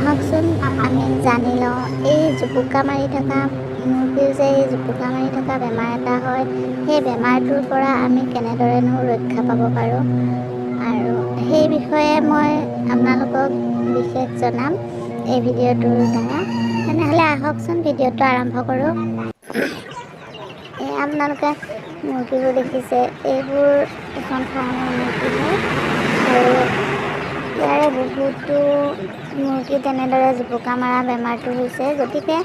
আহকচোন আমি জানি লওঁ এই জুপুকা মাৰি থকা মুৰ্গীৰ যে এই জুপুকা মাৰি থকা বেমাৰ এটা হয়, সেই বেমাৰটোৰ পৰা আমি কেনেদৰেনো ৰক্ষা পাব পাৰোঁ আৰু সেই বিষয়ে মই আপোনালোকক বিশেষ জনাম এই ভিডিঅ'টোৰ দ্বাৰা। তেনেহ'লে আহকচোন ভিডিঅ'টো আৰম্ভ কৰোঁ। আপোনালোকে মুৰ্গীবোৰ দেখিছে, এইবোৰ এখন ফাৰ্মৰ মুৰ্গী হয় আৰু ইয়াৰে বহুতো মুৰ্গী তেনেদৰে জুপুকা মৰা বেমাৰটো হৈছে। গতিকে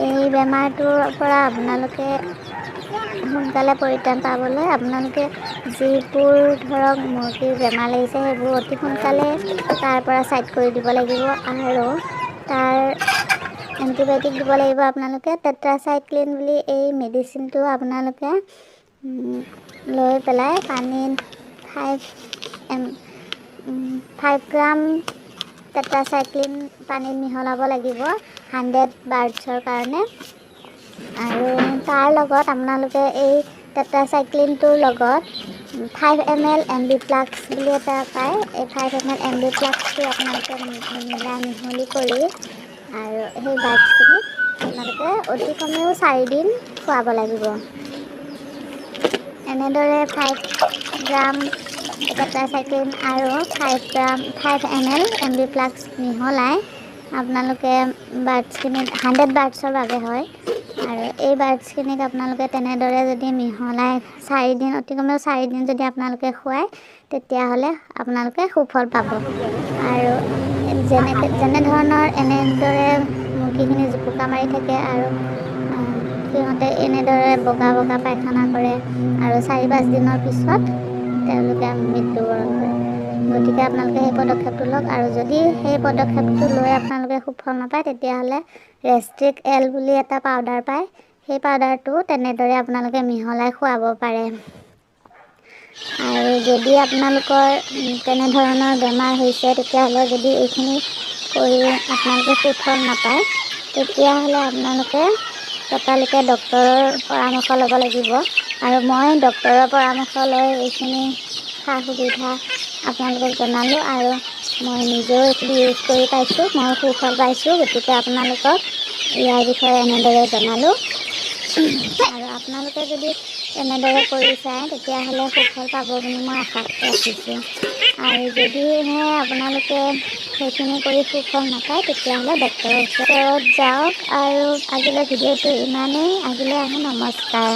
এই বেমাৰটোৰ পৰা আপোনালোকে সোনকালে পৰিত্ৰাণ পাবলৈ আপোনালোকে যিবোৰ ধৰক মুৰ্গীৰ বেমাৰ লাগিছে সেইবোৰ অতি সোনকালে তাৰ পৰা ছাইড কৰি দিব লাগিব আৰু তাৰ এণ্টিবায়'টিক দিব লাগিব। আপোনালোকে টেট্ৰাচাইক্লিন বুলি এই মেডিচিনটো আপোনালোকে লৈ পেলাই পানীত 5 গ্ৰাম টেট্ৰাচাইক্লিন পানীত মিহলাব লাগিব 100 বাৰ্ডছৰ কাৰণে। আৰু তাৰ লগত আপোনালোকে এই টেট্ৰাচাইক্লিনটোৰ লগত 5 ml এম্বিপ্লাক্স বুলি এটা পায়। এই 5 ml এম্বিপ্লাক্সটো আপোনালোকে মিহলি কৰি আৰু সেই বাৰ্ডছখিনি আপোনালোকে অতি কমেও 4 দিন খুৱাব লাগিব। এনেদৰে 5 গ্ৰাম টেট্ৰাচাইক্লিন আৰু 5 ml এম্বিপ্লাক্স মিহলাই আপোনালোকে বাৰ্ডছখিনিত 100 বাৰ্ডছৰ বাবে হয় আৰু এই বাৰ্ডছখিনিক আপোনালোকে তেনেদৰে যদি মিহলাই 4 দিন অতি কমেও 4 দিন যদি আপোনালোকে খুৱায় তেতিয়াহ'লে আপোনালোকে সুফল পাব। আৰু যেনেধৰণৰ এনেদৰে মুৰ্গীখিনি জুপুকা মাৰি থাকে আৰু সিহঁতে এনেদৰে বগা বগা পায়খানা কৰে আৰু 4-5 দিনৰ পিছত তেওঁলোকে মৃত্যুবৰণ কৰে। গতিকে আপোনালোকে সেই পদক্ষেপটো লওক আৰু যদি সেই পদক্ষেপটো লৈ আপোনালোকে সুফল নাপায় তেতিয়াহ'লে ৰেষ্ট্ৰিক এল বুলি এটা পাউডাৰ পায়, সেই পাউডাৰটো তেনেদৰে আপোনালোকে মিহলাই খুৱাব পাৰে। আৰু যদি আপোনালোকৰ তেনেধৰণৰ বেমাৰ হৈছে তেতিয়াহ'লে যদি এইখিনি কৰি আপোনালোকে সুফল নাপায় তেতিয়াহ'লে আপোনালোকে ততালিকে ডক্তৰৰ পৰামৰ্শ ল'ব লাগিব। আৰু মই ডক্তৰৰ পৰামৰ্শ লৈ এইখিনি সা সুবিধা আপোনালোকক জনালোঁ আৰু মই নিজেও এইখিনি ইউজ কৰি পাইছোঁ, মই সুফল পাইছোঁ। গতিকে আপোনালোকক ইয়াৰ বিষয়ে এনেদৰে জনালোঁ আৰু আপোনালোকে যদি এনেদৰে কৰি চায় তেতিয়াহ'লে সুফল পাব বুলি মই আশা ৰাখিছোঁ। আৰু যদিহে আপোনালোকে সেইখিনি কৰি সুফল নাপায় তেতিয়াহ'লে ডক্তৰৰ ওচৰত যাওক। আৰু আজিলৈ ভিডিঅ'টো ইমানেই। আজিলৈ আহোঁ, নমস্কাৰ।